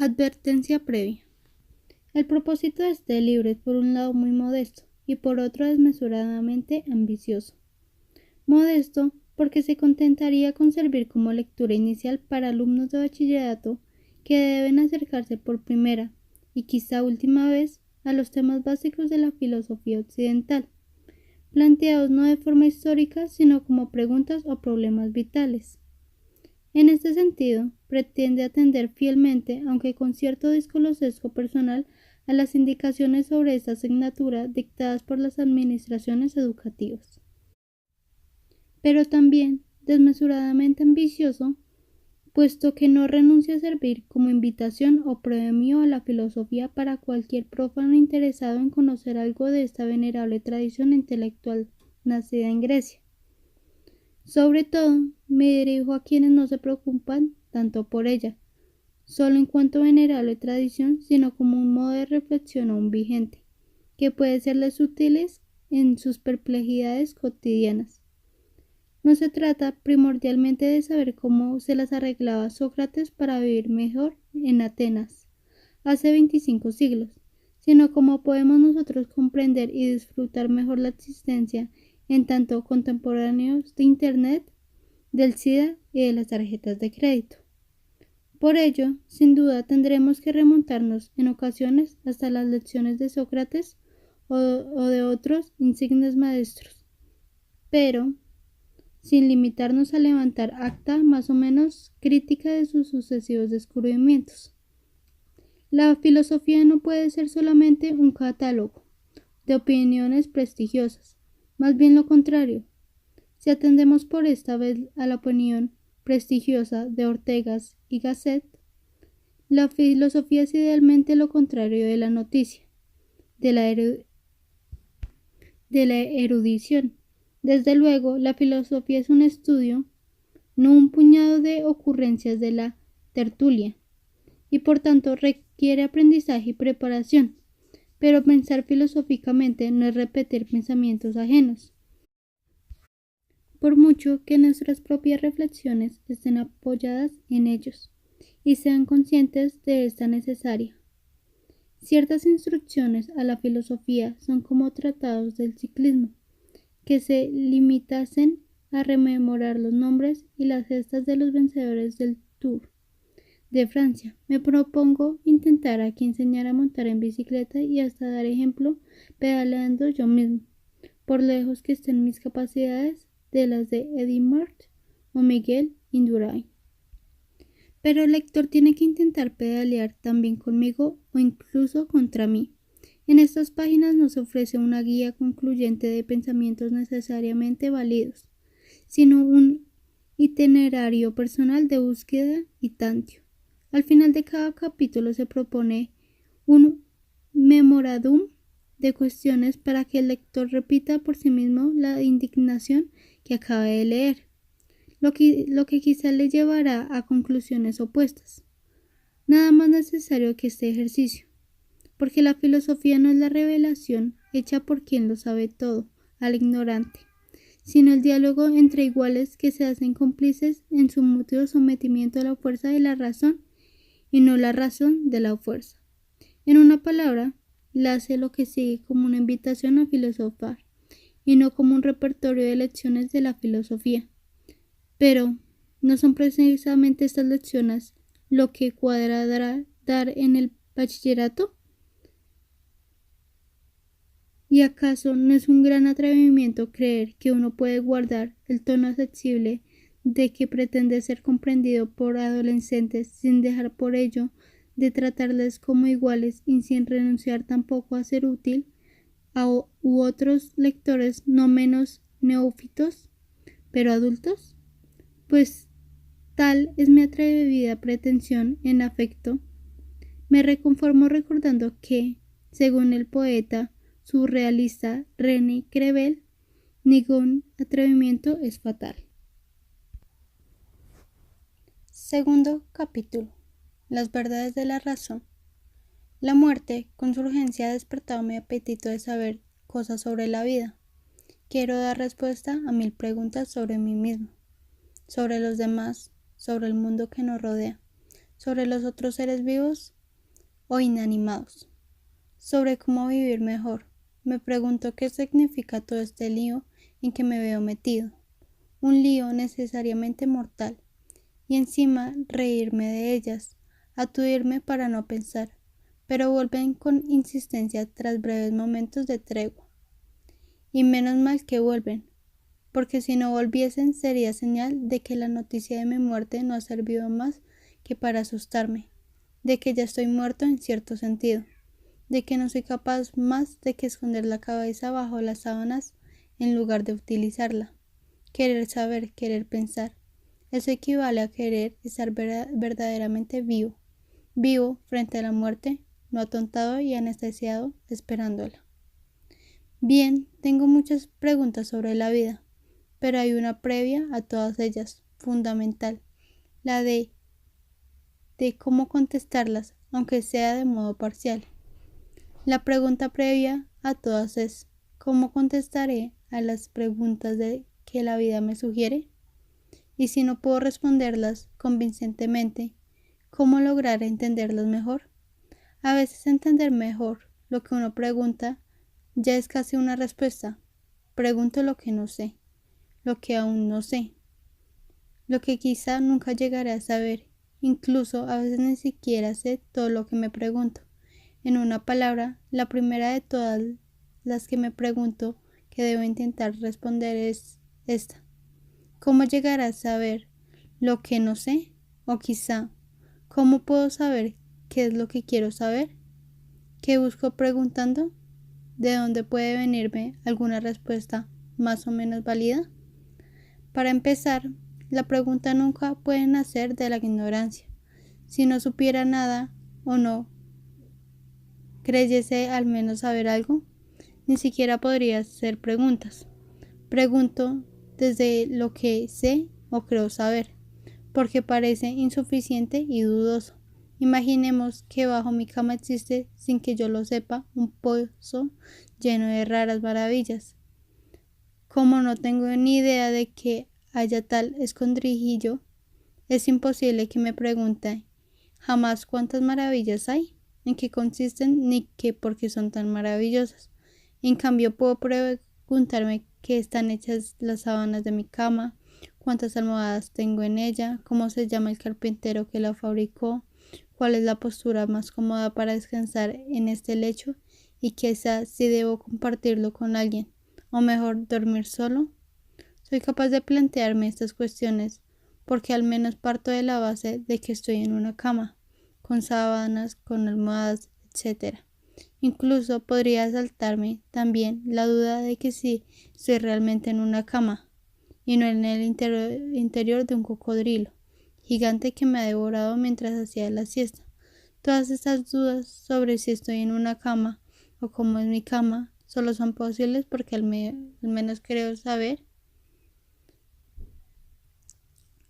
Advertencia previa. El propósito de este libro es por un lado muy modesto y por otro desmesuradamente ambicioso. Modesto porque se contentaría con servir como lectura inicial para alumnos de bachillerato que deben acercarse por primera y quizá última vez a los temas básicos de la filosofía occidental, planteados no de forma histórica sino como preguntas o problemas vitales. En este sentido, pretende atender fielmente, aunque con cierto disco sesgo personal, a las indicaciones sobre esta asignatura dictadas por las administraciones educativas. Pero también desmesuradamente ambicioso, puesto que no renuncia a servir como invitación o premio a la filosofía para cualquier profano interesado en conocer algo de esta venerable tradición intelectual nacida en Grecia. Sobre todo, me dirijo a quienes no se preocupan tanto por ella, solo en cuanto a venerable tradición, sino como un modo de reflexión aún vigente, que puede serles útiles en sus perplejidades cotidianas. No se trata primordialmente de saber cómo se las arreglaba Sócrates para vivir mejor en Atenas hace 25 siglos, sino cómo podemos nosotros comprender y disfrutar mejor la existencia en tanto contemporáneos de Internet, del SIDA y de las tarjetas de crédito. Por ello, sin duda tendremos que remontarnos en ocasiones hasta las lecciones de Sócrates o de otros insignes maestros, pero sin limitarnos a levantar acta más o menos crítica de sus sucesivos descubrimientos. La filosofía no puede ser solamente un catálogo de opiniones prestigiosas, más bien lo contrario. Si atendemos por esta vez a la opinión prestigiosa de Ortegas y Gasset, la filosofía es idealmente lo contrario de la noticia, de la erudición. Desde luego, la filosofía es un estudio, no un puñado de ocurrencias de la tertulia, y por tanto requiere aprendizaje y preparación. Pero pensar filosóficamente no es repetir pensamientos ajenos, por mucho que nuestras propias reflexiones estén apoyadas en ellos y sean conscientes de esta necesaria. Ciertas instrucciones a la filosofía son como tratados del ciclismo, que se limitasen a rememorar los nombres y las gestas de los vencedores del Tour de Francia. Me propongo intentar aquí enseñar a montar en bicicleta y hasta dar ejemplo pedaleando yo mismo, por lejos que estén mis capacidades de las de Eddy Merckx o Miguel Indurain. Pero el lector tiene que intentar pedalear también conmigo o incluso contra mí. En estas páginas nos ofrece una guía concluyente de pensamientos necesariamente válidos, sino un itinerario personal de búsqueda y tantio. Al final de cada capítulo se propone un memorándum de cuestiones para que el lector repita por sí mismo la indignación que acaba de leer, lo que quizá le llevará a conclusiones opuestas. Nada más necesario que este ejercicio, porque la filosofía no es la revelación hecha por quien lo sabe todo, al ignorante, sino el diálogo entre iguales que se hacen cómplices en su mutuo sometimiento a la fuerza de la razón y no la razón de la fuerza. En una palabra, la hace lo que sigue como una invitación a filosofar y no como un repertorio de lecciones de la filosofía. Pero, ¿no son precisamente estas lecciones lo que cuadrará dar en el bachillerato? ¿Y acaso no es un gran atrevimiento creer que uno puede guardar el tono accesible de que pretende ser comprendido por adolescentes sin dejar por ello de tratarles como iguales y sin renunciar tampoco a ser útil u otros lectores no menos neófitos, pero adultos? Pues tal es mi atrevida pretensión en afecto. Me reconformo recordando que, según el poeta surrealista René Crevel, ningún atrevimiento es fatal. Segundo capítulo. Las verdades de la razón. La muerte, con su urgencia, ha despertado mi apetito de saber cosas sobre la vida. Quiero dar respuesta a 1000 preguntas sobre mí mismo, sobre los demás, sobre el mundo que nos rodea, sobre los otros seres vivos o inanimados, sobre cómo vivir mejor. Me pregunto qué significa todo este lío en que me veo metido, un lío necesariamente mortal, y encima reírme de ellas, aturdirme para no pensar, pero vuelven con insistencia tras breves momentos de tregua. Y menos mal que vuelven, porque si no volviesen sería señal de que la noticia de mi muerte no ha servido más que para asustarme, de que ya estoy muerto en cierto sentido, de que no soy capaz más de que esconder la cabeza bajo las sábanas en lugar de utilizarla. Querer saber, querer pensar. Eso equivale a querer estar verdaderamente vivo, vivo frente a la muerte, no atontado y anestesiado esperándola. Bien, tengo muchas preguntas sobre la vida, pero hay una previa a todas ellas, fundamental, la de cómo contestarlas, aunque sea de modo parcial. La pregunta previa a todas es, ¿cómo contestaré a las preguntas que la vida me sugiere? Y si no puedo responderlas convincentemente, ¿cómo lograr entenderlas mejor? A veces entender mejor lo que uno pregunta ya es casi una respuesta. Pregunto lo que no sé, lo que aún no sé, lo que quizá nunca llegaré a saber. Incluso a veces ni siquiera sé todo lo que me pregunto. En una palabra, la primera de todas las que me pregunto que debo intentar responder es esta. ¿Cómo llegar a saber lo que no sé? O quizá, ¿cómo puedo saber qué es lo que quiero saber? ¿Qué busco preguntando? ¿De dónde puede venirme alguna respuesta más o menos válida? Para empezar, la pregunta nunca puede nacer de la ignorancia. Si no supiera nada o no creyese al menos saber algo, ni siquiera podría hacer preguntas. Pregunto desde lo que sé o creo saber, porque parece insuficiente y dudoso. Imaginemos que bajo mi cama existe, sin que yo lo sepa, un pozo lleno de raras maravillas. Como no tengo ni idea de que haya tal escondrijillo, es imposible que me pregunte jamás cuántas maravillas hay, en qué consisten ni qué por qué son tan maravillosas. En cambio puedo preguntarme qué están hechas las sábanas de mi cama, cuántas almohadas tengo en ella, cómo se llama el carpintero que la fabricó, cuál es la postura más cómoda para descansar en este lecho y quizá si debo compartirlo con alguien, o mejor dormir solo. Soy capaz de plantearme estas cuestiones porque al menos parto de la base de que estoy en una cama, con sábanas, con almohadas, etc. Incluso podría saltarme también la duda de que si estoy realmente en una cama y no en el interior de un cocodrilo gigante que me ha devorado mientras hacía la siesta. Todas estas dudas sobre si estoy en una cama o cómo es mi cama solo son posibles porque al menos creo saber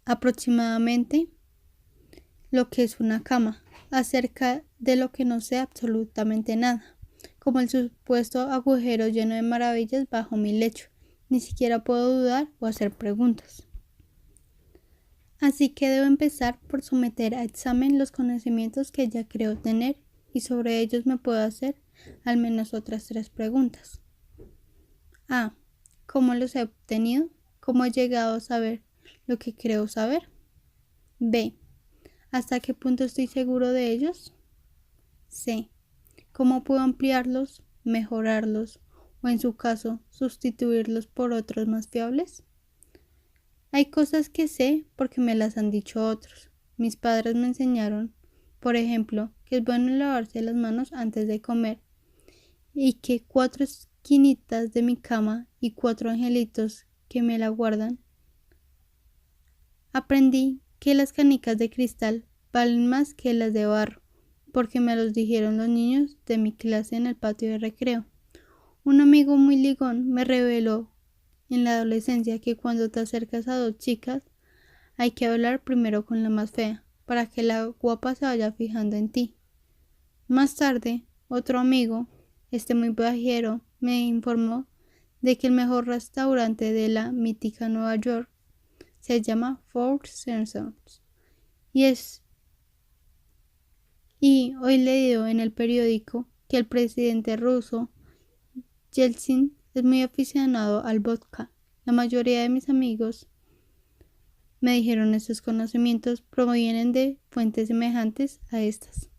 aproximadamente lo que es una cama, acerca de lo que no sé absolutamente nada, como el supuesto agujero lleno de maravillas bajo mi lecho. Ni siquiera puedo dudar o hacer preguntas. Así que debo empezar por someter a examen los conocimientos que ya creo tener y sobre ellos me puedo hacer al menos otras 3 preguntas. A. ¿Cómo los he obtenido? ¿Cómo he llegado a saber lo que creo saber? B. ¿Hasta qué punto estoy seguro de ellos? C. ¿Cómo puedo ampliarlos, mejorarlos o en su caso sustituirlos por otros más fiables? Hay cosas que sé porque me las han dicho otros. Mis padres me enseñaron, por ejemplo, que es bueno lavarse las manos antes de comer y que 4 esquinitas de mi cama y 4 angelitos que me la guardan. Aprendí que las canicas de cristal valen más que las de barro, porque me los dijeron los niños de mi clase en el patio de recreo. Un amigo muy ligón me reveló en la adolescencia que cuando te acercas a 2 chicas, hay que hablar primero con la más fea, para que la guapa se vaya fijando en ti. Más tarde, otro amigo, muy viajero, me informó de que el mejor restaurante de la mítica Nueva York se llama Four Seasons y es hoy leído en el periódico que el presidente ruso Yeltsin es muy aficionado al vodka. La mayoría de mis amigos me dijeron estos conocimientos provienen de fuentes semejantes a estas.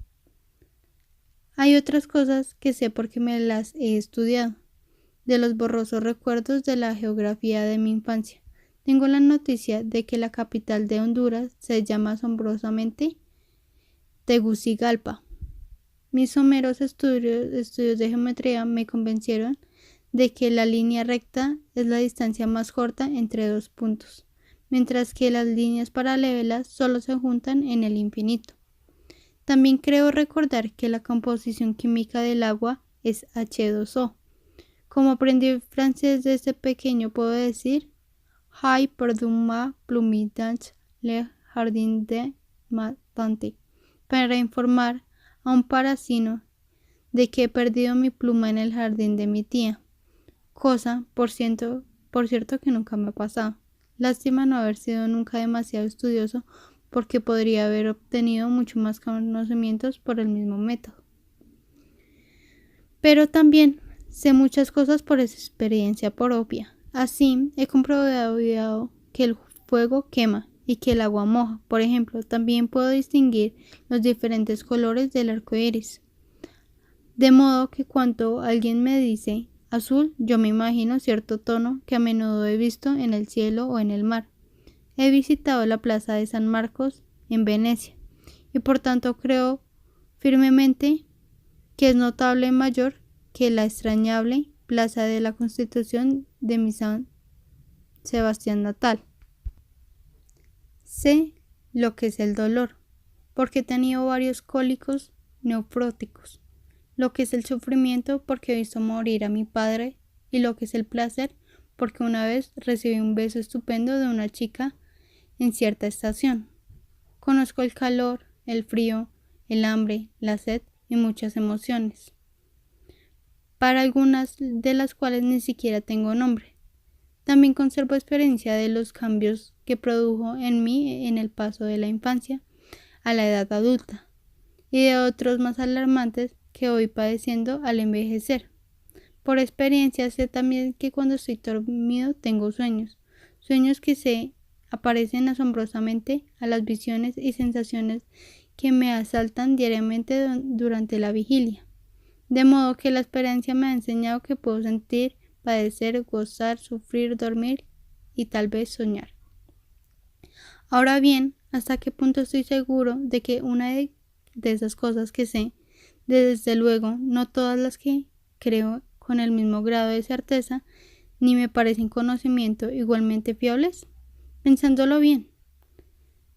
Hay otras cosas que sé porque me las he estudiado, de los borrosos recuerdos de la geografía de mi infancia. Tengo la noticia de que la capital de Honduras se llama asombrosamente Tegucigalpa. Mis someros estudios de geometría me convencieron de que la línea recta es la distancia más corta entre dos puntos, mientras que las líneas paralelas solo se juntan en el infinito. También creo recordar que la composición química del agua es H2O. Como aprendí francés desde pequeño, puedo decir Hay perdun ma plume dans le jardin de ma tante, para informar a un parásito de que he perdido mi pluma en el jardín de mi tía, cosa, por cierto, que nunca me ha pasado. Lástima no haber sido nunca demasiado estudioso, porque podría haber obtenido mucho más conocimientos por el mismo método. Pero también sé muchas cosas por experiencia propia. Así, he comprobado que el fuego quema y que el agua moja. Por ejemplo, también puedo distinguir los diferentes colores del arco iris. De modo que cuando alguien me dice azul, yo me imagino cierto tono que a menudo he visto en el cielo o en el mar. He visitado la plaza de San Marcos en Venecia y por tanto creo firmemente que es notable mayor que la extrañable plaza de la Constitución de mi San Sebastián natal. Sé lo que es el dolor, porque he tenido varios cólicos nefróticos, lo que es el sufrimiento porque he visto morir a mi padre y lo que es el placer porque una vez recibí un beso estupendo de una chica en cierta estación. Conozco el calor, el frío, el hambre, la sed y muchas emociones, para algunas de las cuales ni siquiera tengo nombre. También conservo experiencia de los cambios que produjo en mí en el paso de la infancia a la edad adulta y de otros más alarmantes que voy padeciendo al envejecer. Por experiencia sé también que cuando estoy dormido tengo sueños que se aparecen asombrosamente a las visiones y sensaciones que me asaltan diariamente durante la vigilia. De modo que la experiencia me ha enseñado que puedo sentir, padecer, gozar, sufrir, dormir y tal vez soñar. Ahora bien, ¿hasta qué punto estoy seguro de que una de esas cosas que sé, desde luego, no todas las que creo con el mismo grado de certeza, ni me parecen conocimiento igualmente fiables? Pensándolo bien,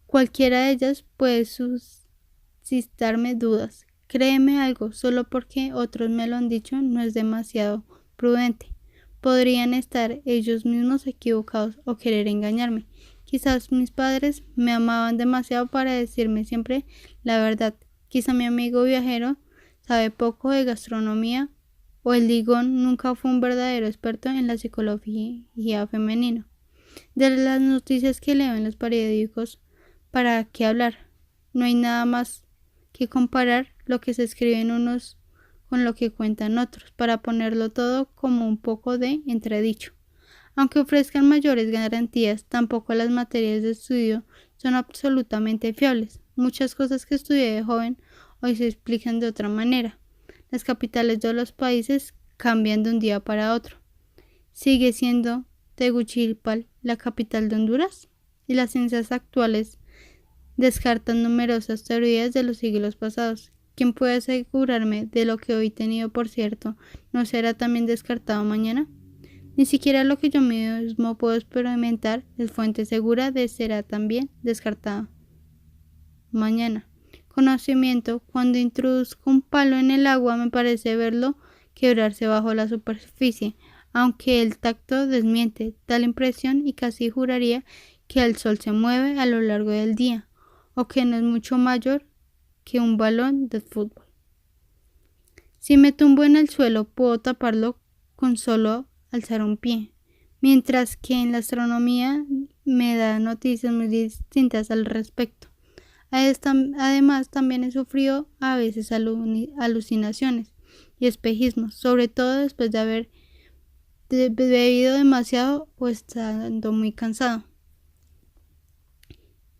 cualquiera de ellas puede suscitarme dudas. Créeme algo, solo porque otros me lo han dicho no es demasiado prudente. Podrían estar ellos mismos equivocados o querer engañarme. Quizás mis padres me amaban demasiado para decirme siempre la verdad. Quizá mi amigo viajero sabe poco de gastronomía o el Ligón nunca fue un verdadero experto en la psicología femenina. De las noticias que leo en los periódicos, ¿para qué hablar? No hay nada más que comparar lo que se escribe en unos con lo que cuentan otros, para ponerlo todo como un poco de entredicho. Aunque ofrezcan mayores garantías, tampoco las materias de estudio son absolutamente fiables. Muchas cosas que estudié de joven hoy se explican de otra manera. Las capitales de los países cambian de un día para otro. ¿Sigue siendo Tegucigalpa la capital de Honduras? Y las ciencias actuales descartan numerosas teorías de los siglos pasados. ¿Quién puede asegurarme de lo que hoy tenido por cierto no será también descartado mañana? Ni siquiera lo que yo mismo puedo experimentar es fuente segura de será también descartado mañana. Conocimiento, cuando introduzco un palo en el agua me parece verlo quebrarse bajo la superficie, aunque el tacto desmiente tal impresión y casi juraría que el sol se mueve a lo largo del día, o que no es mucho mayor que un balón de fútbol. Si me tumbo en el suelo puedo taparlo con solo alzar un pie, mientras que en la astronomía me da noticias muy distintas al respecto. Además, también he sufrido a veces alucinaciones y espejismos, sobre todo después de haber bebido demasiado o estando muy cansado.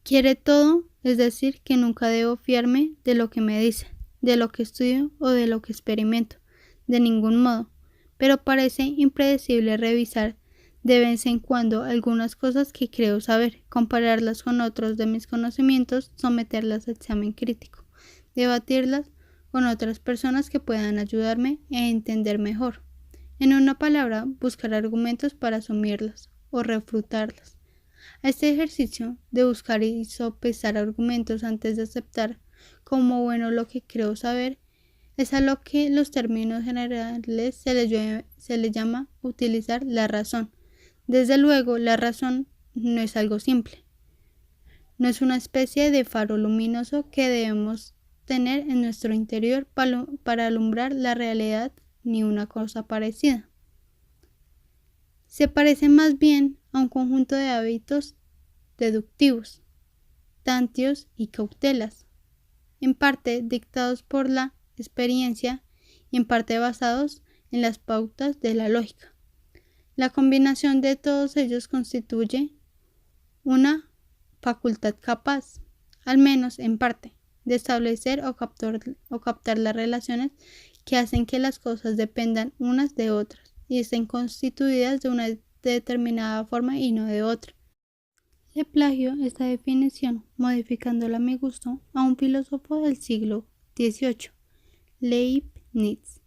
Quiere todo, es decir, que nunca debo fiarme de lo que me dice, de lo que estudio o de lo que experimento, de ningún modo, pero parece impredecible revisar de vez en cuando algunas cosas que creo saber, compararlas con otros de mis conocimientos, someterlas a examen crítico, debatirlas con otras personas que puedan ayudarme a entender mejor. En una palabra, buscar argumentos para asumirlas o refutarlas. A este ejercicio de buscar y sopesar argumentos antes de aceptar como bueno lo que creo saber es a lo que los términos generales se le llama utilizar la razón. Desde luego, la razón no es algo simple. No es una especie de faro luminoso que debemos tener en nuestro interior para alumbrar la realidad ni una cosa parecida. Se parece más bien a un conjunto de hábitos deductivos, tantios y cautelas, en parte dictados por la experiencia y en parte basados en las pautas de la lógica. La combinación de todos ellos constituye una facultad capaz, al menos en parte, de establecer o captar las relaciones que hacen que las cosas dependan unas de otras y estén constituidas de una determinada forma y no de otra. Le plagio esta definición, modificándola a mi gusto, a un filósofo del siglo XVIII, Leibniz.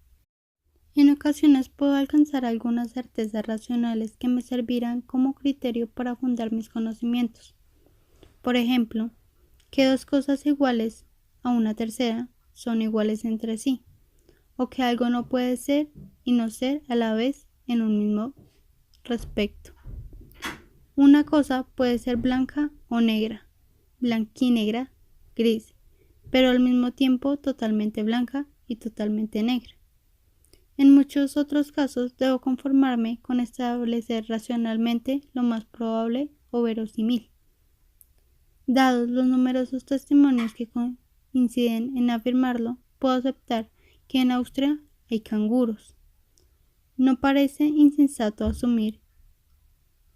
En ocasiones puedo alcanzar algunas certezas racionales que me servirán como criterio para fundar mis conocimientos. Por ejemplo, que dos cosas iguales a una tercera son iguales entre sí, o que algo no puede ser y no ser a la vez en un mismo respecto. Una cosa puede ser blanca o negra, blanquinegra, gris, pero al mismo tiempo totalmente blanca y totalmente negra. En muchos otros casos debo conformarme con establecer racionalmente lo más probable o verosímil. Dados los numerosos testimonios que coinciden en afirmarlo, puedo aceptar que en Austria hay canguros. No parece insensato asumir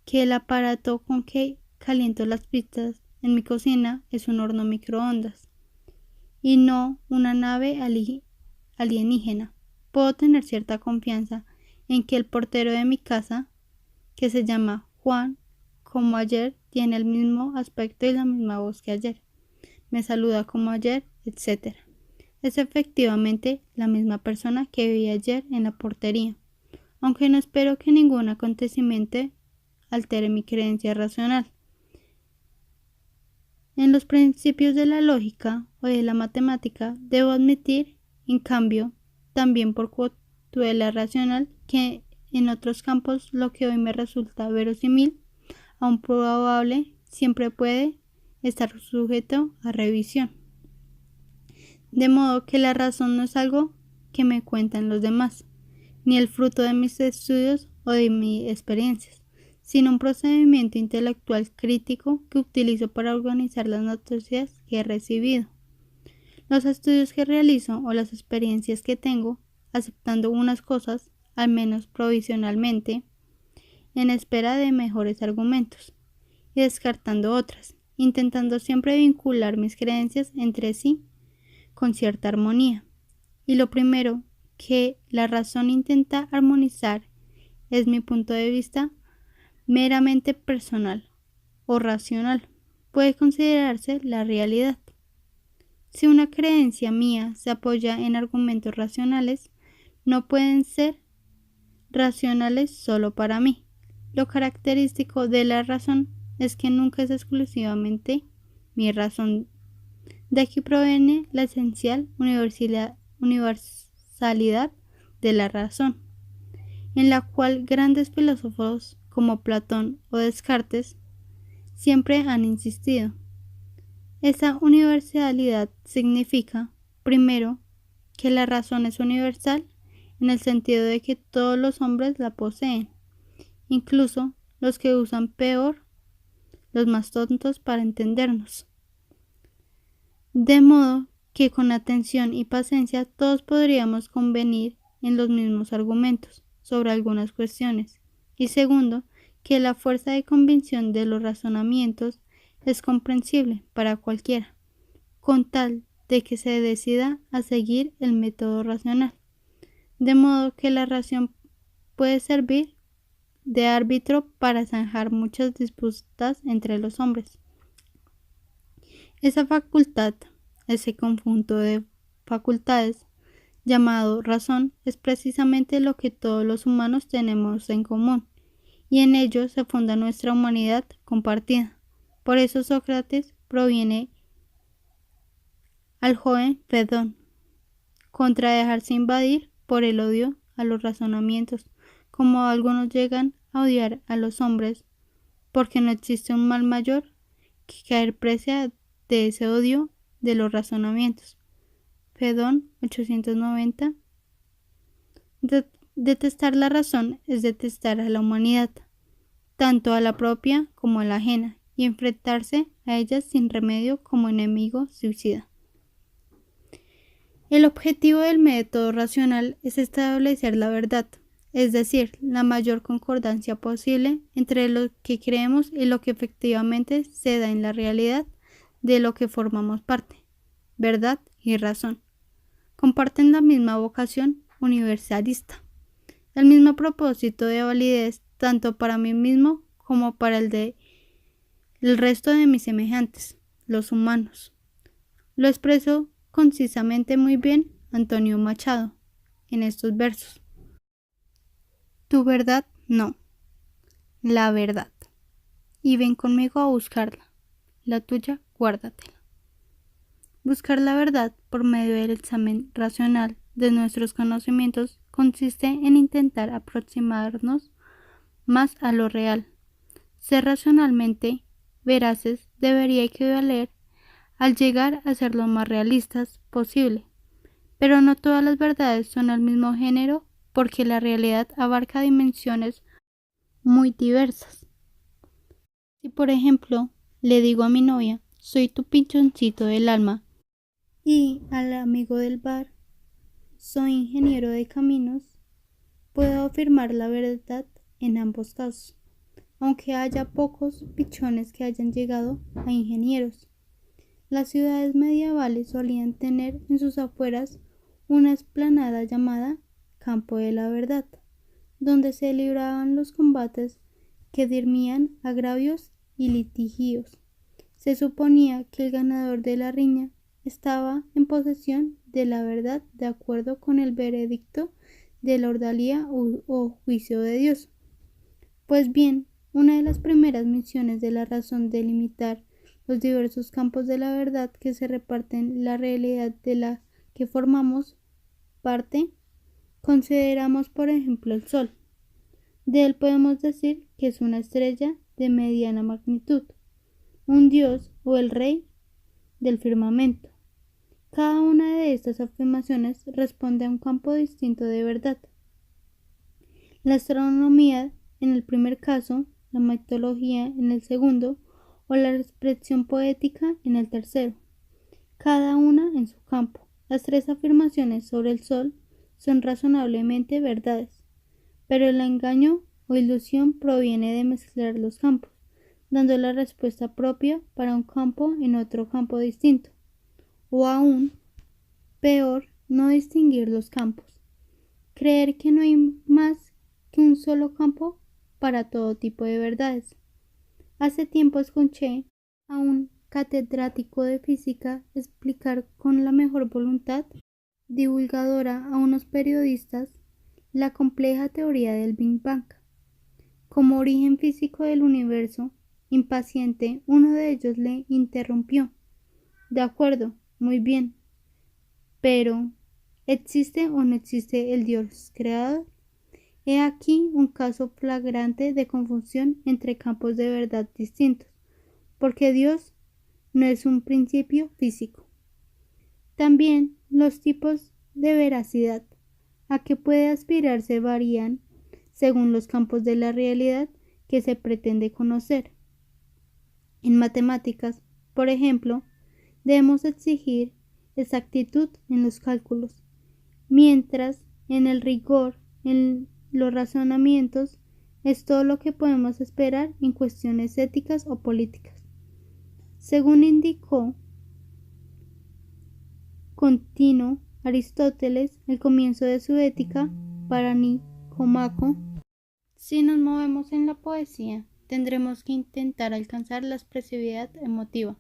que el aparato con que caliento las pizzas en mi cocina es un horno microondas y no una nave alienígena. Puedo tener cierta confianza en que el portero de mi casa, que se llama Juan, como ayer, tiene el mismo aspecto y la misma voz que ayer. Me saluda como ayer, etc. Es efectivamente la misma persona que vi ayer en la portería, aunque no espero que ningún acontecimiento altere mi creencia racional. En los principios de la lógica o de la matemática debo admitir, en cambio, también por cautela racional, que en otros campos lo que hoy me resulta verosímil, aun probable, siempre puede estar sujeto a revisión. De modo que la razón no es algo que me cuentan los demás, ni el fruto de mis estudios o de mis experiencias, sino un procedimiento intelectual crítico que utilizo para organizar las noticias que he recibido. Los estudios que realizo o las experiencias que tengo, aceptando unas cosas, al menos provisionalmente, en espera de mejores argumentos, y descartando otras, intentando siempre vincular mis creencias entre sí con cierta armonía. Y lo primero que la razón intenta armonizar es mi punto de vista meramente personal o racional. Puede considerarse la realidad. Si una creencia mía se apoya en argumentos racionales, no pueden ser racionales solo para mí. Lo característico de la razón es que nunca es exclusivamente mi razón. De aquí proviene la esencial universalidad de la razón, en la cual grandes filósofos como Platón o Descartes siempre han insistido. Esa universalidad significa, primero, que la razón es universal en el sentido de que todos los hombres la poseen, incluso los que usan peor, los más tontos para entendernos. de modo que con atención y paciencia todos podríamos convenir en los mismos argumentos sobre algunas cuestiones. Y segundo, que la fuerza de convicción de los razonamientos es comprensible para cualquiera, con tal de que se decida a seguir el método racional, de modo que la razón puede servir de árbitro para zanjar muchas disputas entre los hombres. Esa facultad, ese conjunto de facultades llamado razón, es precisamente lo que todos los humanos tenemos en común, y en ello se funda nuestra humanidad compartida. Por eso Sócrates proviene al joven Fedón contra dejarse invadir por el odio a los razonamientos, como algunos llegan a odiar a los hombres, porque no existe un mal mayor que caer presa de ese odio de los razonamientos. Fedón 890. Detestar la razón es detestar a la humanidad, tanto a la propia como a la ajena, y enfrentarse a ellas sin remedio como enemigo suicida. El objetivo del método racional es establecer la verdad, es decir, la mayor concordancia posible entre lo que creemos y lo que efectivamente se da en la realidad de lo que formamos parte. Verdad y razón comparten la misma vocación universalista, el mismo propósito de validez tanto para mí mismo como para el resto de mis semejantes, los humanos. Lo expresó concisamente muy bien Antonio Machado en estos versos. Tu verdad no, la verdad. Y ven conmigo a buscarla, la tuya guárdatela. Buscar la verdad por medio del examen racional de nuestros conocimientos consiste en intentar aproximarnos más a lo real. Ser racionalmente veraces debería equivaler al llegar a ser lo más realistas posible. Pero no todas las verdades son del mismo género porque la realidad abarca dimensiones muy diversas. Si por ejemplo le digo a mi novia, soy tu pichoncito del alma, y al amigo del bar, soy ingeniero de caminos, puedo afirmar la verdad en ambos casos, aunque haya pocos pichones que hayan llegado a ingenieros. Las ciudades medievales solían tener en sus afueras una explanada llamada Campo de la Verdad, donde se libraban los combates que dirimían agravios y litigios. Se suponía que el ganador de la riña estaba en posesión de la verdad de acuerdo con el veredicto de la ordalía o juicio de Dios. Pues bien, una de las primeras misiones de la razón de limitar los diversos campos de la verdad que se reparten la realidad de la que formamos parte, consideramos por ejemplo el Sol. De él podemos decir que es una estrella de mediana magnitud, un dios o el rey del firmamento. Cada una de estas afirmaciones responde a un campo distinto de verdad. La astronomía en el primer caso, la mitología en el segundo, o la expresión poética en el tercero, cada una en su campo. Las tres afirmaciones sobre el Sol son razonablemente verdades, pero el engaño o ilusión proviene de mezclar los campos, dando la respuesta propia para un campo en otro campo distinto, o aún peor, no distinguir los campos, creer que no hay más que un solo campo para todo tipo de verdades. Hace tiempo escuché a un catedrático de física explicar con la mejor voluntad divulgadora a unos periodistas la compleja teoría del Big Bang. Como origen físico del universo, impaciente, uno de ellos le interrumpió. De acuerdo, muy bien. Pero, ¿existe o no existe el Dios creador? He aquí un caso flagrante de confusión entre campos de verdad distintos, porque Dios no es un principio físico. También los tipos de veracidad a que puede aspirarse varían según los campos de la realidad que se pretende conocer. En matemáticas, por ejemplo, Debemos exigir exactitud en los cálculos, mientras en el rigor, en los razonamientos, es todo lo que podemos esperar en cuestiones éticas o políticas. Según indicó Continuo Aristóteles, el comienzo de su ética para Nicómaco, si nos movemos en la poesía, tendremos que intentar alcanzar la expresividad emotiva,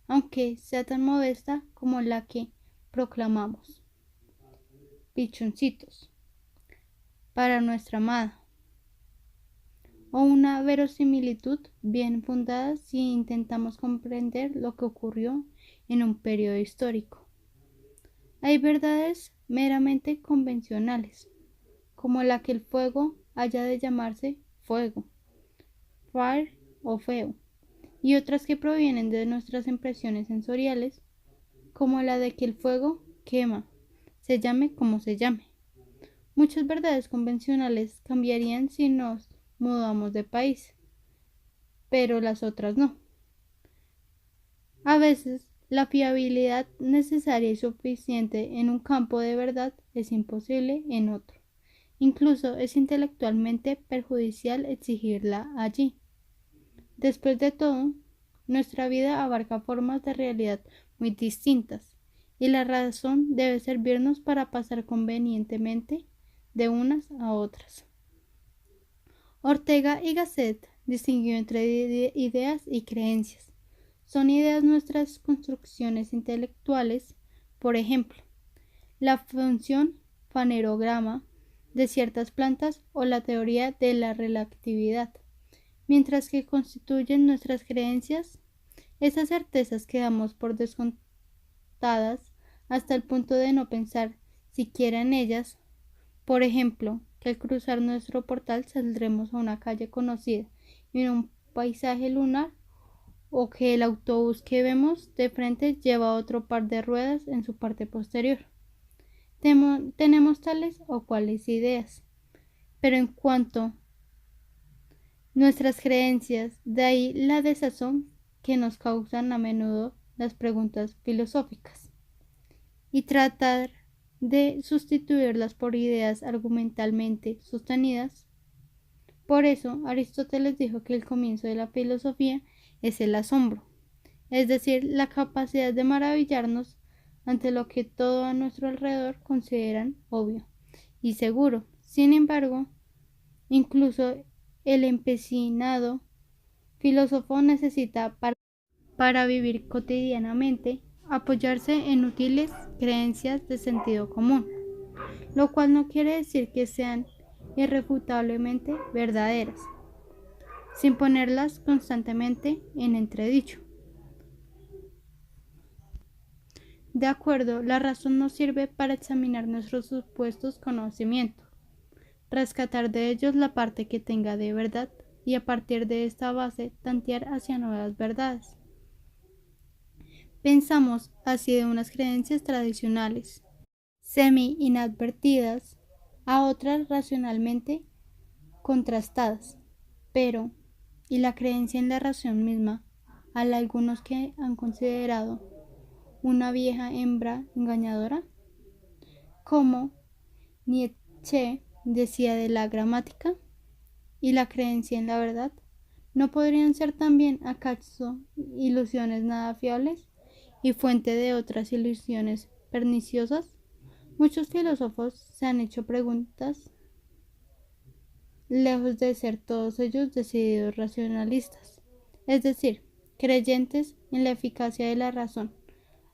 aunque sea tan modesta como la que proclamamos. Pichoncitos, para nuestra amada, o una verosimilitud bien fundada si intentamos comprender lo que ocurrió en un periodo histórico. Hay verdades meramente convencionales, como la que el fuego haya de llamarse fuego, fire o feo, y otras que provienen de nuestras impresiones sensoriales, como la de que el fuego quema, se llame como se llame. Muchas verdades convencionales cambiarían si nos mudamos de país, pero las otras no. A veces, la fiabilidad necesaria y suficiente en un campo de verdad es imposible en otro. Incluso es intelectualmente perjudicial exigirla allí. Después de todo, nuestra vida abarca formas de realidad muy distintas, y la razón debe servirnos para pasar convenientemente de unas a otras. Ortega y Gasset distinguió entre ideas y creencias. Son ideas nuestras construcciones intelectuales, por ejemplo, la función fanerograma de ciertas plantas o la teoría de la relatividad, mientras que constituyen nuestras creencias, esas certezas que damos por descontadas hasta el punto de no pensar siquiera en ellas. Por ejemplo, que al cruzar nuestro portal saldremos a una calle conocida y en un paisaje lunar, o que el autobús que vemos de frente lleva otro par de ruedas en su parte posterior. Tenemos tales o cuales ideas, pero en cuanto nuestras creencias, de ahí la desazón que nos causan a menudo las preguntas filosóficas, y tratar de sustituirlas por ideas argumentalmente sostenidas. Por eso, Aristóteles dijo que el comienzo de la filosofía es el asombro, es decir, la capacidad de maravillarnos ante lo que todo a nuestro alrededor consideran obvio y seguro. Sin embargo, incluso el empecinado filósofo necesita para vivir cotidianamente apoyarse en útiles creencias de sentido común, lo cual no quiere decir que sean irrefutablemente verdaderas, sin ponerlas constantemente en entredicho. De acuerdo, la razón nos sirve para examinar nuestros supuestos conocimientos, rescatar de ellos la parte que tenga de verdad y a partir de esta base tantear hacia nuevas verdades. Pensamos así de unas creencias tradicionales, semi inadvertidas, a otras racionalmente contrastadas, pero, ¿y la creencia en la razón misma? Hay algunos que han considerado una vieja hembra engañadora, como Nietzsche decía de la gramática, y la creencia en la verdad. ¿No podrían ser también acaso ilusiones nada fiables y fuente de otras ilusiones perniciosas? Muchos filósofos se han hecho preguntas, lejos de ser todos ellos decididos racionalistas, es decir, creyentes en la eficacia de la razón.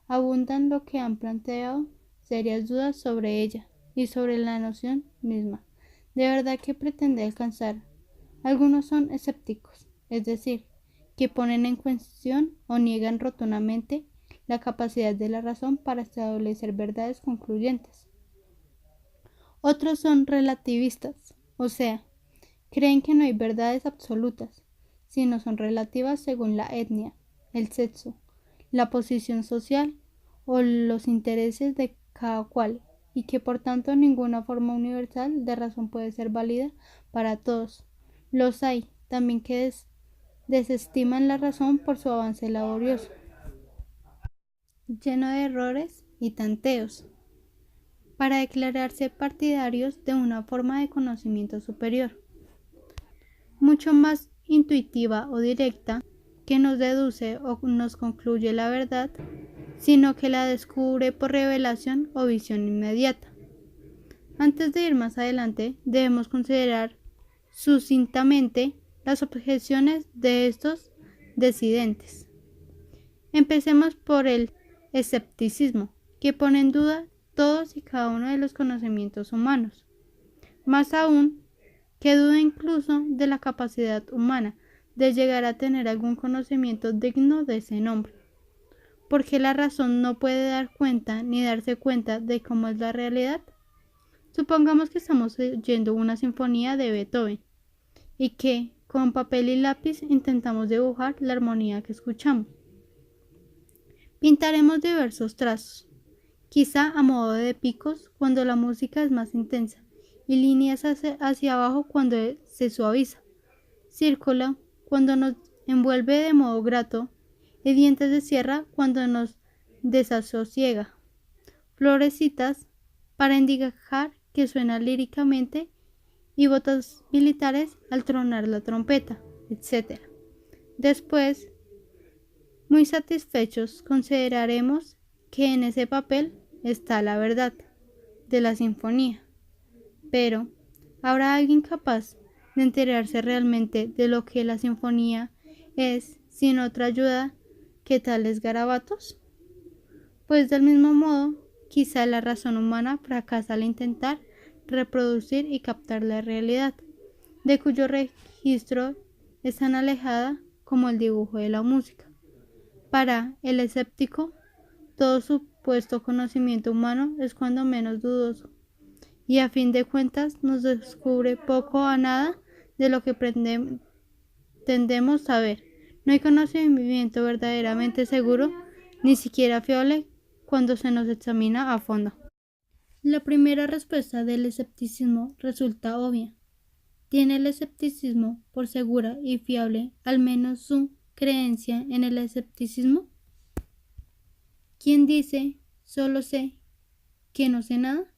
Abundan lo que han planteado serias dudas sobre ella y sobre la noción misma. ¿De verdad que pretende alcanzar? Algunos son escépticos, es decir, que ponen en cuestión o niegan rotundamente la capacidad de la razón para establecer verdades concluyentes. Otros son relativistas, o sea, creen que no hay verdades absolutas, sino son relativas según la etnia, el sexo, la posición social o los intereses de cada cual, y que por tanto ninguna forma universal de razón puede ser válida para todos. Los hay también que desestiman la razón por su avance laborioso. lleno de errores y tanteos, para declararse partidarios de una forma de conocimiento superior, mucho más intuitiva o directa, que nos deduce o nos concluye la verdad, sino que la descubre por revelación o visión inmediata. Antes de ir más adelante, debemos considerar sucintamente las objeciones de estos disidentes. Empecemos por el escepticismo, que pone en duda todos y cada uno de los conocimientos humanos, más aún que duda incluso de la capacidad humana de llegar a tener algún conocimiento digno de ese nombre, porque la razón no puede dar cuenta ni darse cuenta de cómo es la realidad. Supongamos que estamos oyendo una sinfonía de Beethoven y que con papel y lápiz intentamos dibujar la armonía que escuchamos. Pintaremos diversos trazos, quizá a modo de picos cuando la música es más intensa, y líneas hacia abajo cuando se suaviza, círculo cuando nos envuelve de modo grato, y dientes de sierra cuando nos desasosiega, florecitas para indicar que suena líricamente y botas militares al tronar la trompeta, etc. Después, muy satisfechos, consideraremos que en ese papel está la verdad de la sinfonía. Pero, ¿habrá alguien capaz de enterarse realmente de lo que la sinfonía es sin otra ayuda que tales garabatos? Pues del mismo modo, quizá la razón humana fracasa al intentar reproducir y captar la realidad, de cuyo registro es tan alejada como el dibujo de la música. Para el escéptico, todo supuesto conocimiento humano es cuando menos dudoso, y a fin de cuentas nos descubre poco a nada de lo que tendemos saber. No hay conocimiento verdaderamente seguro, ni siquiera fiable, cuando se nos examina a fondo. La primera respuesta del escepticismo resulta obvia. ¿Tiene el escepticismo por segura y fiable al menos su creencia en el escepticismo? ¿Quién dice, solo sé, que no sé nada?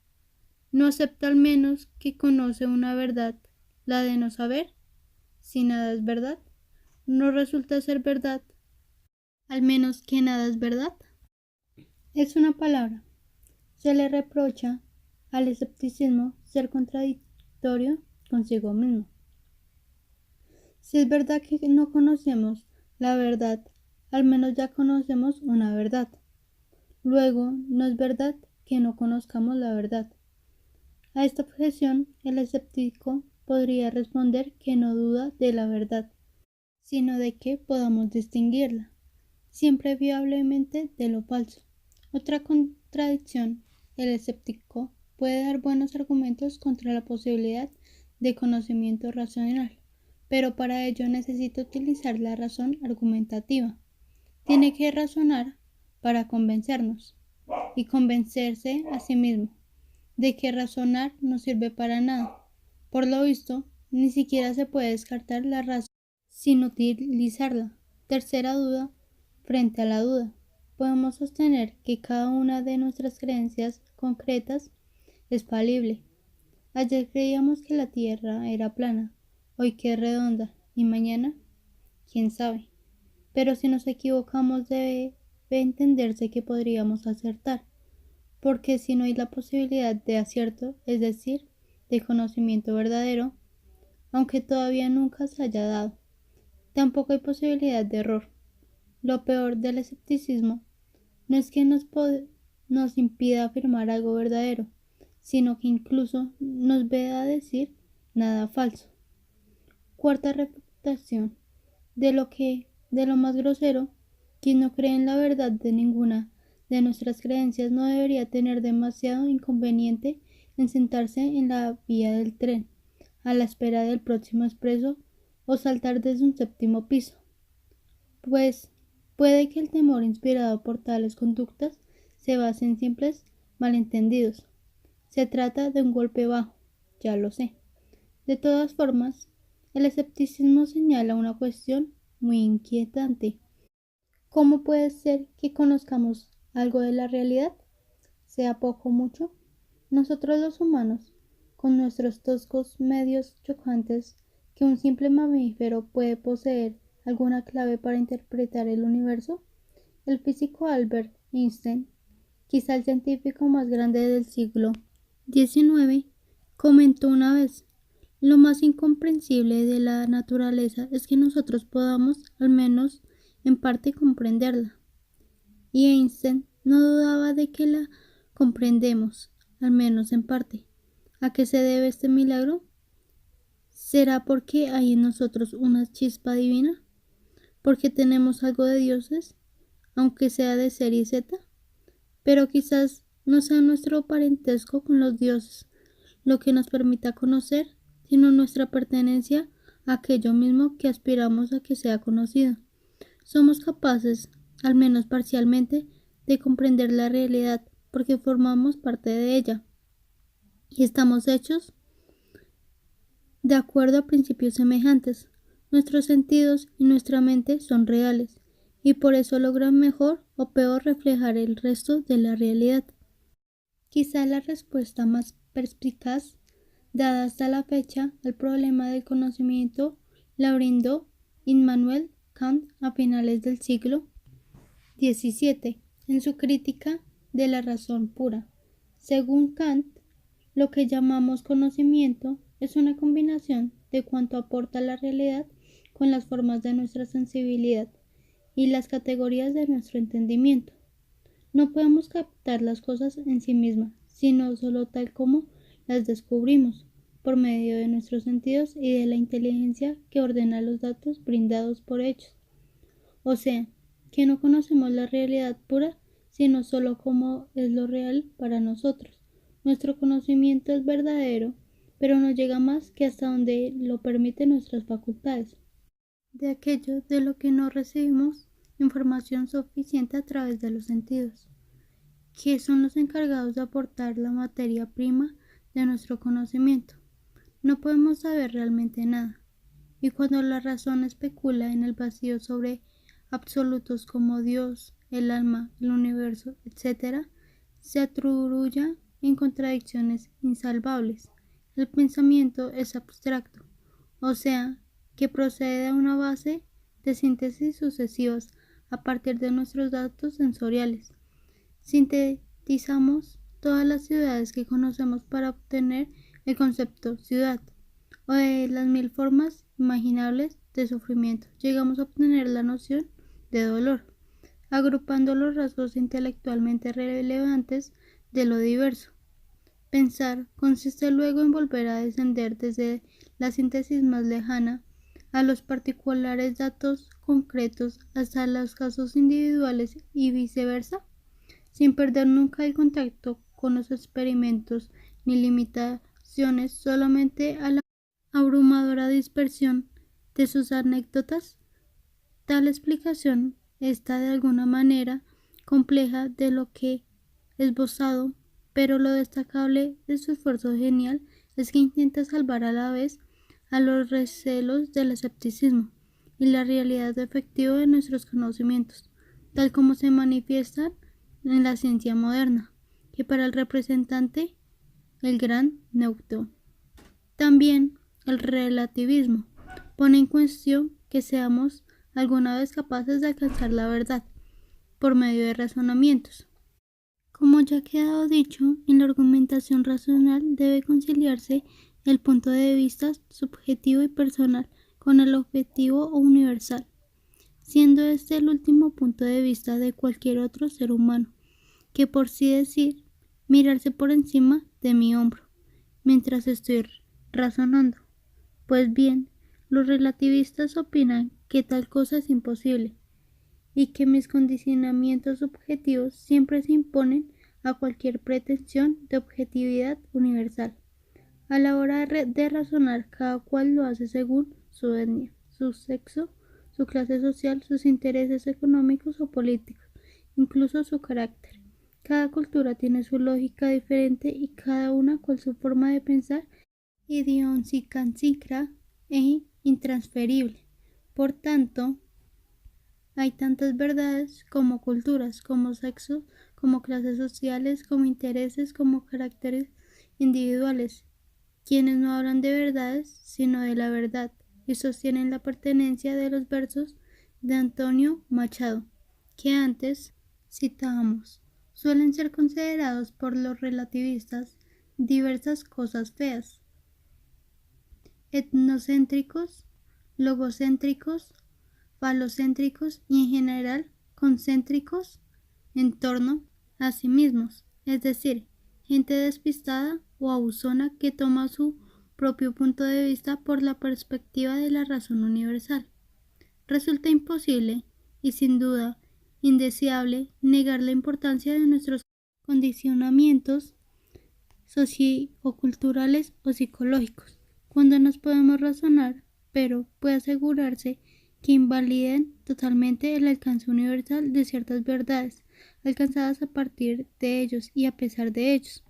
¿No acepta al menos que conoce una verdad, la de no saber? Si nada es verdad, ¿no resulta ser verdad, al menos que nada es verdad? Es una palabra. Se le reprocha al escepticismo ser contradictorio consigo mismo. Si es verdad que no conocemos la verdad, al menos ya conocemos una verdad. Luego, no es verdad que no conozcamos la verdad. A esta objeción, el escéptico podría responder que no duda de la verdad, sino de que podamos distinguirla, siempre viablemente, de lo falso. Otra contradicción: el escéptico puede dar buenos argumentos contra la posibilidad de conocimiento racional, pero para ello necesita utilizar la razón argumentativa. Tiene que razonar para convencernos, y convencerse a sí mismo de que razonar no sirve para nada. Por lo visto, ni siquiera se puede descartar la razón sin utilizarla. Tercera duda frente a la duda. Podemos sostener que cada una de nuestras creencias concretas es falible. Ayer creíamos que la Tierra era plana, hoy que es redonda, y mañana, quién sabe. Pero si nos equivocamos debe entenderse que podríamos acertar, porque si no hay la posibilidad de acierto, es decir, de conocimiento verdadero, aunque todavía nunca se haya dado, tampoco hay posibilidad de error. Lo peor del escepticismo no es que nos impida afirmar algo verdadero, sino que incluso nos veda decir nada falso. Cuarta refutación: de lo más grosero, quien no cree en la verdad de ninguna de nuestras creencias no debería tener demasiado inconveniente en sentarse en la vía del tren, a la espera del próximo expreso, o saltar desde un séptimo piso, pues puede que el temor inspirado por tales conductas se base en simples malentendidos. Se trata de un golpe bajo, ya lo sé. De todas formas, el escepticismo señala una cuestión muy inquietante. ¿Cómo puede ser que conozcamos algo de la realidad, sea poco o mucho. Nosotros los humanos, con nuestros toscos medios chocantes, que un simple mamífero puede poseer alguna clave para interpretar el universo, el físico Albert Einstein, quizá el científico más grande del siglo XIX, comentó una vez: lo más incomprensible de la naturaleza es que nosotros podamos, al menos en parte, comprenderla. Y Einstein no dudaba de que la comprendemos, al menos en parte. ¿A qué se debe este milagro? ¿Será porque hay en nosotros una chispa divina? ¿Porque tenemos algo de dioses, aunque sea de serie Z? Pero quizás no sea nuestro parentesco con los dioses lo que nos permita conocer, sino nuestra pertenencia a aquello mismo que aspiramos a que sea conocido. Somos capaces, al menos parcialmente, de comprender la realidad porque formamos parte de ella y estamos hechos de acuerdo a principios semejantes. Nuestros sentidos y nuestra mente son reales y por eso logran mejor o peor reflejar el resto de la realidad. Quizá la respuesta más perspicaz dada hasta la fecha al problema del conocimiento la brindó Immanuel Kant a finales del siglo XVII en su crítica de la razón pura. Según Kant, lo que llamamos conocimiento es una combinación de cuanto aporta la realidad con las formas de nuestra sensibilidad y las categorías de nuestro entendimiento. No podemos captar las cosas en sí mismas, sino solo tal como las descubrimos, por medio de nuestros sentidos y de la inteligencia que ordena los datos brindados por hechos. O sea, que no conocemos la realidad pura, sino solo como es lo real para nosotros. Nuestro conocimiento es verdadero, pero no llega más que hasta donde lo permiten nuestras facultades. De aquello de lo que no recibimos información suficiente a través de los sentidos, que son los encargados de aportar la materia prima de nuestro conocimiento. No podemos saber realmente nada, y cuando la razón especula en el vacío sobre absolutos como Dios, el alma, el universo, etc., se atrulla en contradicciones insalvables. El pensamiento es abstracto, o sea, que procede de una base de síntesis sucesivas a partir de nuestros datos sensoriales. Sintetizamos todas las ciudades que conocemos para obtener el concepto ciudad, o de las mil formas imaginables de sufrimiento llegamos a obtener la noción de dolor, agrupando los rasgos intelectualmente relevantes de lo diverso. Pensar consiste luego en volver a descender desde la síntesis más lejana a los particulares datos concretos hasta los casos individuales y viceversa, sin perder nunca el contacto con los experimentos ni limitaciones solamente a la abrumadora dispersión de sus anécdotas. Tal explicación está de alguna manera compleja de lo que esbozado, pero lo destacable de su esfuerzo genial es que intenta salvar a la vez a los recelos del escepticismo y la realidad efectiva de nuestros conocimientos, tal como se manifiestan en la ciencia moderna, que para el representante, el gran Newton. También el relativismo pone en cuestión que seamos alguna vez capaces de alcanzar la verdad por medio de razonamientos. Como ya ha quedado dicho, en la argumentación racional debe conciliarse el punto de vista subjetivo y personal con el objetivo o universal, siendo este el último punto de vista de cualquier otro ser humano, que por sí decir, mirarse por encima de mi hombro, mientras estoy razonando. Pues bien, los relativistas opinan que tal cosa es imposible, y que mis condicionamientos subjetivos siempre se imponen a cualquier pretensión de objetividad universal. A la hora de razonar, cada cual lo hace según su etnia, su sexo, su clase social, sus intereses económicos o políticos, incluso su carácter. Cada cultura tiene su lógica diferente y cada una con su forma de pensar idiosincrática e intransferible. Por tanto, Hay tantas verdades como culturas, como sexos, como clases sociales, como intereses, como caracteres individuales, quienes no hablan de verdades, sino de la verdad, y sostienen la pertenencia de los versos de Antonio Machado, que antes citábamos. Suelen ser considerados por los relativistas diversas cosas feas, etnocéntricos, logocéntricos, falocéntricos y en general concéntricos en torno a sí mismos, es decir, gente despistada o abusona que toma su propio punto de vista por la perspectiva de la razón universal. Resulta imposible y sin duda indeseable negar la importancia de nuestros condicionamientos socioculturales o psicológicos, cuando nos podemos razonar, pero puede asegurarse que invaliden totalmente el alcance universal de ciertas verdades alcanzadas a partir de ellos y a pesar de ellos.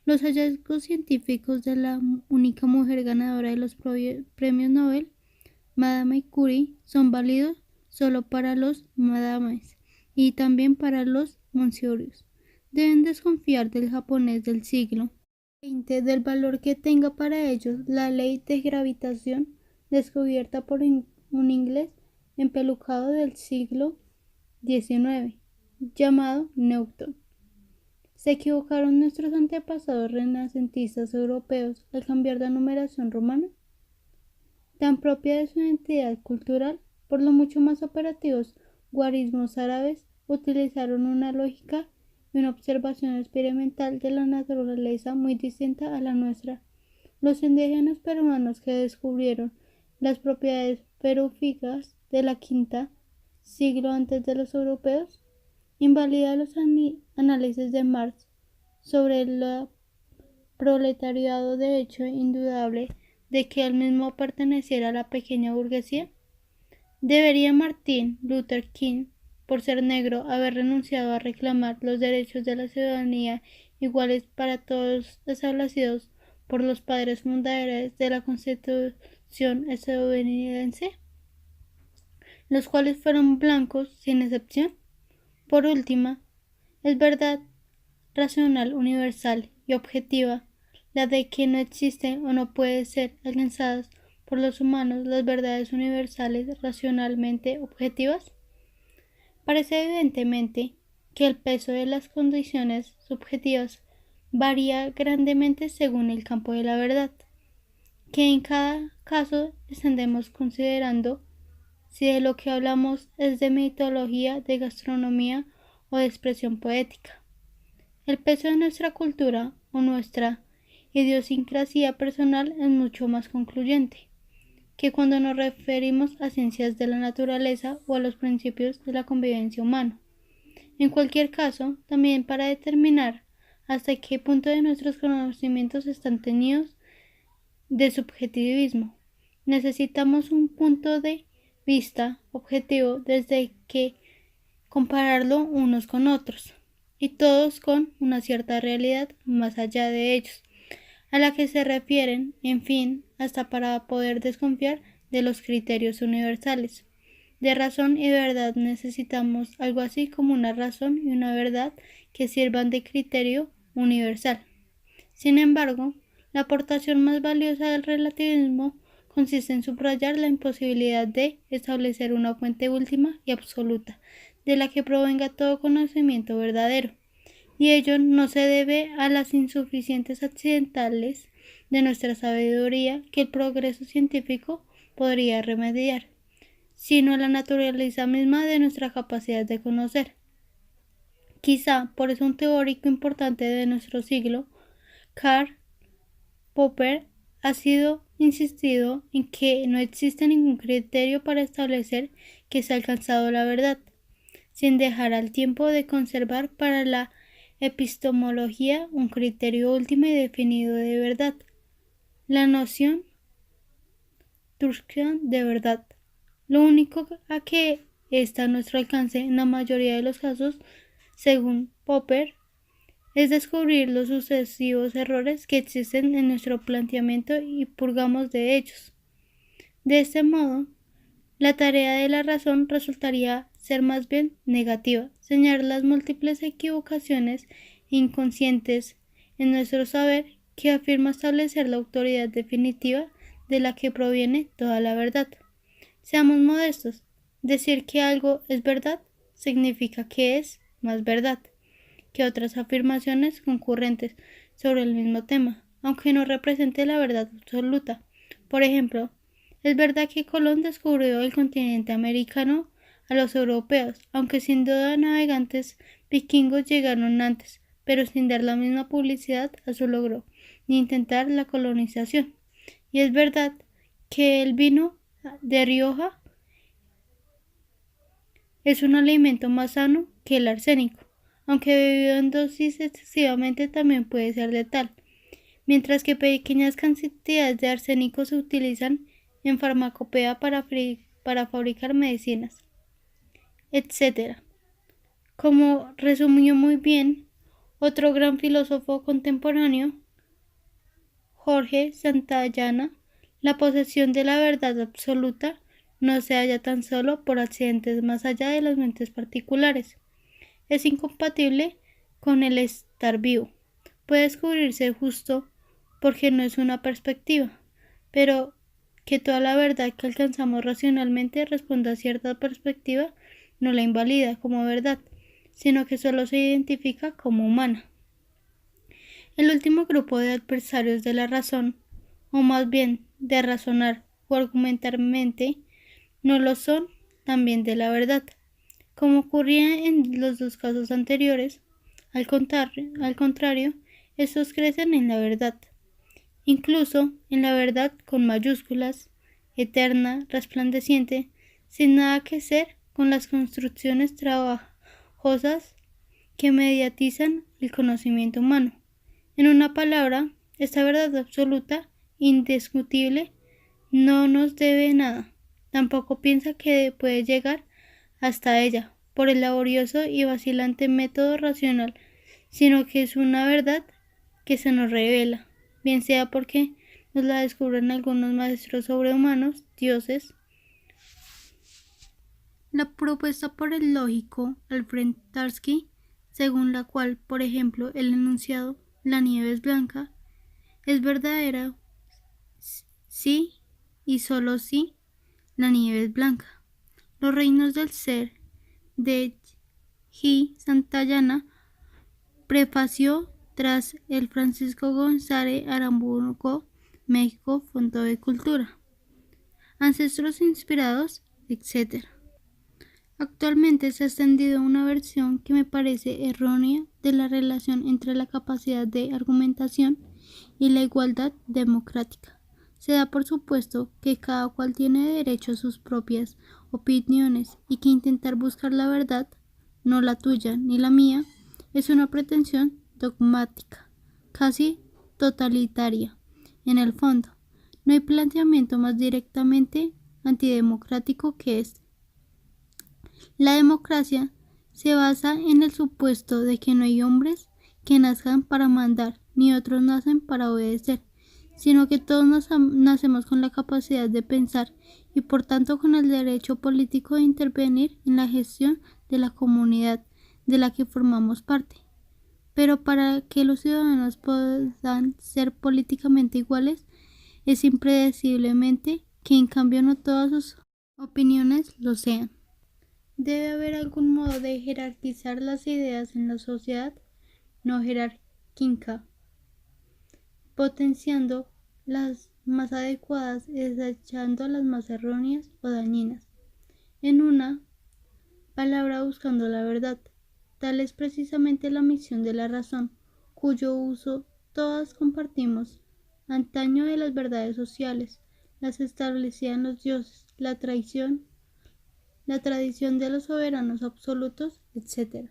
Los hallazgos científicos de la única mujer ganadora de los premios Nobel, Madame Curie, son válidos solo para los madames y también para los monsieurs. Deben desconfiar del japonés del siglo XX del valor que tenga para ellos la ley de gravitación descubierta por un inglés empelucado del siglo XIX, llamado Newton. ¿Se equivocaron nuestros antepasados renacentistas europeos al cambiar la numeración romana, tan propia de su identidad cultural? Por lo mucho más operativos guarismos árabes utilizaron una lógica y una observación experimental de la naturaleza muy distinta a la nuestra. Los indígenas peruanos que descubrieron las propiedades perúficas de la quinta siglo antes de los europeos invalida los análisis de Marx sobre el proletariado, de hecho indudable de que él mismo perteneciera a la pequeña burguesía. ¿Debería Martin Luther King, por ser negro, haber renunciado a reclamar los derechos de la ciudadanía iguales para todos los establecidos por los padres fundadores de la Constitución estadounidense, los cuales fueron blancos sin excepción? Por última, es verdad racional, universal y objetiva la de que no existen o no pueden ser alcanzadas por los humanos las verdades universales racionalmente objetivas. Parece evidentemente que el peso de las condiciones subjetivas varía grandemente según el campo de la verdad, que en cada caso estemos considerando, si de lo que hablamos es de mitología, de gastronomía o de expresión poética. El peso de nuestra cultura o nuestra idiosincrasia personal es mucho más concluyente que cuando nos referimos a ciencias de la naturaleza o a los principios de la convivencia humana. En cualquier caso, también para determinar hasta qué punto de nuestros conocimientos están teñidos de subjetivismo, necesitamos un punto de vista objetivo desde que compararlo unos con otros, y todos con una cierta realidad más allá de ellos, a la que se refieren, en fin, hasta para poder desconfiar de los criterios universales. De razón y verdad necesitamos algo así como una razón y una verdad que sirvan de criterio universal. Sin embargo, la aportación más valiosa del relativismo consiste en subrayar la imposibilidad de establecer una fuente última y absoluta, de la que provenga todo conocimiento verdadero, y ello no se debe a las insuficiencias accidentales de nuestra sabiduría que el progreso científico podría remediar, sino a la naturaleza misma de nuestra capacidad de conocer. Quizá por eso un teórico importante de nuestro siglo, Karl Popper, ha sido insistido en que no existe ningún criterio para establecer que se ha alcanzado la verdad, sin dejar al tiempo de conservar para la epistemología un criterio último y definido de verdad, la noción Durkheim de verdad. Lo único a que está a nuestro alcance en la mayoría de los casos, según Popper, es descubrir los sucesivos errores que existen en nuestro planteamiento y purgamos de ellos. De este modo, La tarea de la razón resultaría ser más bien negativa, señalar las múltiples equivocaciones inconscientes en nuestro saber que afirma establecer la autoridad definitiva de la que proviene toda la verdad. Seamos modestos. Decir que algo es verdad significa que es más verdad que otras afirmaciones concurrentes sobre el mismo tema, aunque no represente la verdad absoluta. Por ejemplo, es verdad que Colón descubrió el continente americano a los europeos, aunque sin duda navegantes vikingos llegaron antes, pero sin dar la misma publicidad a su logro, ni intentar la colonización. Y es verdad que el vino de Rioja es un alimento más sano que el arsénico, aunque bebido en dosis excesivamente también puede ser letal, mientras que pequeñas cantidades de arsénico se utilizan en farmacopea para fabricar medicinas, etc. Como resumió muy bien otro gran filósofo contemporáneo, Jorge Santayana, la posesión de la verdad absoluta no se halla tan solo por accidentes más allá de las mentes particulares. Es incompatible con el estar vivo. Puede descubrirse justo porque no es una perspectiva, pero que toda la verdad que alcanzamos racionalmente responda a cierta perspectiva no la invalida como verdad, sino que solo se identifica como humana. El último grupo de adversarios de la razón, o más bien de razonar o argumentarmente, no lo son también de la verdad. Como ocurría en los dos casos anteriores, al contrario, estos crecen en la verdad, incluso en la verdad con mayúsculas, eterna, resplandeciente, sin nada que hacer con las construcciones trabajosas que mediatizan el conocimiento humano. En una palabra, esta verdad absoluta, indiscutible, no nos debe nada. Tampoco piensa que puede llegar hasta ella por el laborioso y vacilante método racional, sino que es una verdad que se nos revela, bien sea porque nos la descubren algunos maestros sobrehumanos, dioses. La propuesta por el lógico Alfred Tarski, según la cual, por ejemplo, el enunciado "la nieve es blanca" es verdadera si y solo si la nieve es blanca. Los reinos del ser de G. Santayana prefació tras el Francisco González Aramburu, México, Fondo de Cultura, Ancestros inspirados, etc. Actualmente se ha extendido una versión que me parece errónea de la relación entre la capacidad de argumentación y la igualdad democrática. Se da por supuesto que cada cual tiene derecho a sus propias opiniones y que intentar buscar la verdad, no la tuya ni la mía, es una pretensión dogmática, casi totalitaria. En el fondo, no hay planteamiento más directamente antidemocrático que este. La democracia se basa en el supuesto de que no hay hombres que nazcan para mandar, ni otros nacen para obedecer, sino que todos nacemos con la capacidad de pensar y por tanto con el derecho político de intervenir en la gestión de la comunidad de la que formamos parte. Pero para que los ciudadanos puedan ser políticamente iguales, es impredeciblemente que en cambio no todas sus opiniones lo sean. Debe haber algún modo de jerarquizar las ideas en la sociedad no jerárquica, potenciando las más adecuadas y desechando las más erróneas o dañinas. En una palabra, buscando la verdad. Tal es precisamente la misión de la razón, cuyo uso todas compartimos. Antaño de las verdades sociales, las establecían los dioses, la tradición de los soberanos absolutos, etc.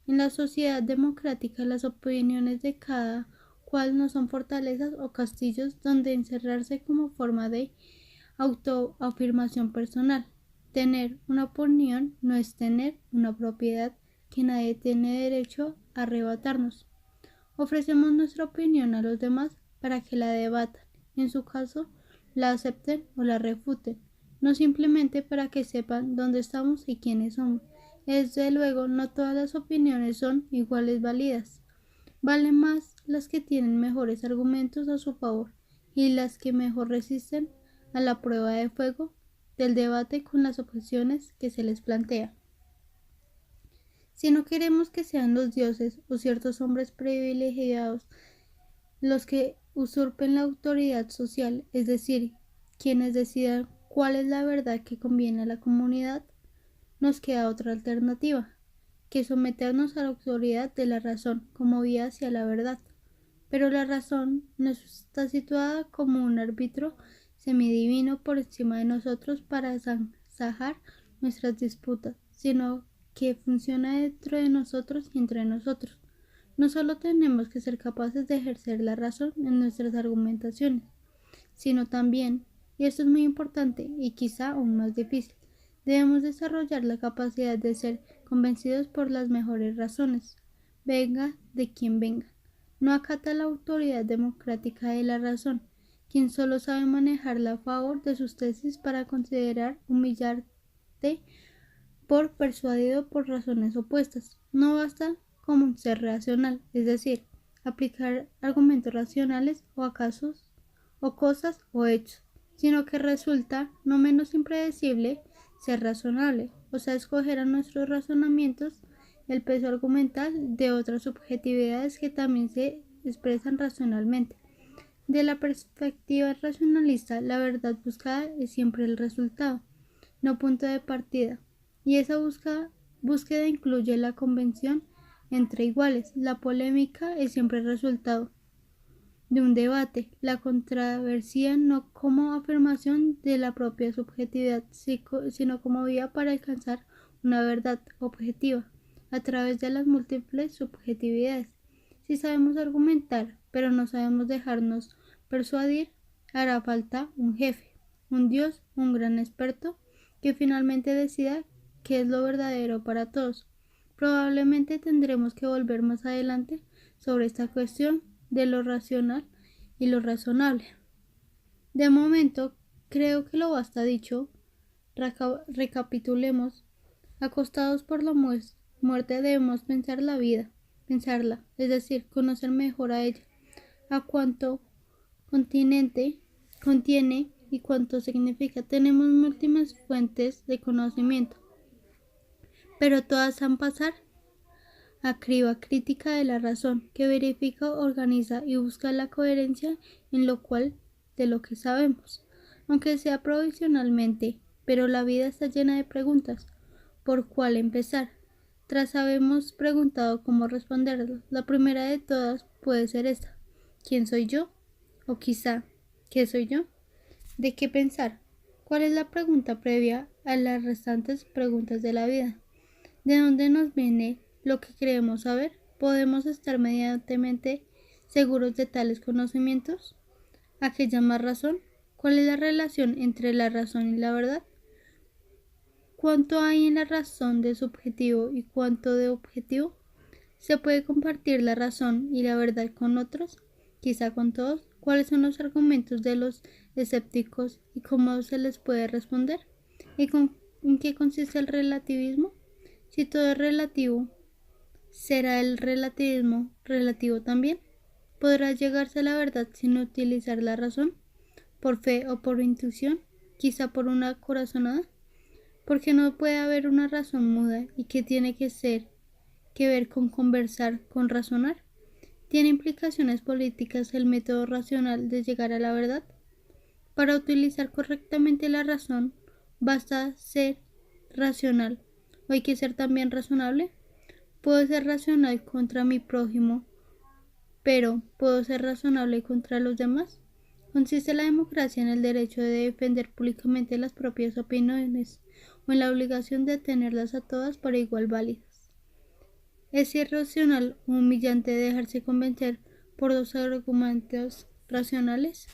En la sociedad democrática, las opiniones de cada cual no son fortalezas o castillos donde encerrarse como forma de autoafirmación personal. Tener una opinión no es tener una propiedad que nadie tiene derecho a arrebatarnos. Ofrecemos nuestra opinión a los demás para que la debatan y en su caso la acepten o la refuten, no simplemente para que sepan dónde estamos y quiénes somos. Desde luego, no todas las opiniones son iguales válidas. Valen más las que tienen mejores argumentos a su favor y las que mejor resisten a la prueba de fuego del debate con las objeciones que se les plantea. Si no queremos que sean los dioses o ciertos hombres privilegiados los que usurpen la autoridad social, es decir, quienes decidan cuál es la verdad que conviene a la comunidad, nos queda otra alternativa, que someternos a la autoridad de la razón como vía hacia la verdad. Pero la razón no está situada como un árbitro semidivino por encima de nosotros para zanjar nuestras disputas, sino que funciona dentro de nosotros y entre nosotros. No solo tenemos que ser capaces de ejercer la razón en nuestras argumentaciones, sino también, y esto es muy importante y quizá aún más difícil, debemos desarrollar la capacidad de ser convencidos por las mejores razones, venga de quien venga. No acata la autoridad democrática de la razón, quien solo sabe manejarla a favor de sus tesis para considerar humillarte por persuadido por razones opuestas. No basta con ser racional, es decir, aplicar argumentos racionales o a casos o cosas o hechos, sino que resulta no menos impredecible ser razonable, o sea, escoger a nuestros razonamientos el peso argumental de otras subjetividades que también se expresan racionalmente. De la perspectiva racionalista, la verdad buscada es siempre el resultado, no punto de partida, y esa búsqueda incluye la convención entre iguales. La polémica es siempre el resultado de un debate, la controversia no como afirmación de la propia subjetividad, sino como vía para alcanzar una verdad objetiva a través de las múltiples subjetividades. Si sabemos argumentar, pero no sabemos dejarnos persuadir, hará falta un jefe, un dios, un gran experto, que finalmente decida qué es lo verdadero para todos. Probablemente tendremos que volver más adelante sobre esta cuestión de lo racional y lo razonable. De momento, creo que lo basta dicho. Recapitulemos. Acostados por la muerte debemos pensar la vida, pensarla, es decir, conocer mejor a ella, a cuánto contiene y cuánto significa. Tenemos múltiples fuentes de conocimiento, pero todas han pasar a criba crítica de la razón, que verifica, organiza y busca la coherencia en lo cual de lo que sabemos, aunque sea provisionalmente, pero la vida está llena de preguntas. ¿Por cuál empezar? Tras habernos preguntado cómo responderlo, la primera de todas puede ser esta: ¿quién soy yo? O quizá, ¿qué soy yo? ¿De qué pensar? ¿Cuál es la pregunta previa a las restantes preguntas de la vida? ¿De dónde nos viene lo que creemos saber? ¿Podemos estar medianamente seguros de tales conocimientos? ¿A qué llamar razón? ¿Cuál es la relación entre la razón y la verdad? ¿Cuánto hay en la razón de subjetivo y cuánto de objetivo? ¿Se puede compartir la razón y la verdad con otros? Quizá con todos. ¿Cuáles son los argumentos de los escépticos y cómo se les puede responder? ¿En qué consiste el relativismo? Si todo es relativo, ¿será el relativismo relativo también? ¿Podrá llegarse a la verdad sin utilizar la razón? ¿Por fe o por intuición? ¿Quizá por una corazonada? Porque no puede haber una razón muda y que tiene que ver con conversar, con razonar. ¿Tiene implicaciones políticas el método racional de llegar a la verdad? Para utilizar correctamente la razón, ¿basta ser racional o hay que ser también razonable? Puedo ser racional contra mi prójimo, pero ¿puedo ser razonable contra los demás? ¿Consiste la democracia en el derecho de defender públicamente las propias opiniones o en la obligación de tenerlas a todas por igual válidas? ¿Es irracional o humillante dejarse convencer por dos argumentos racionales?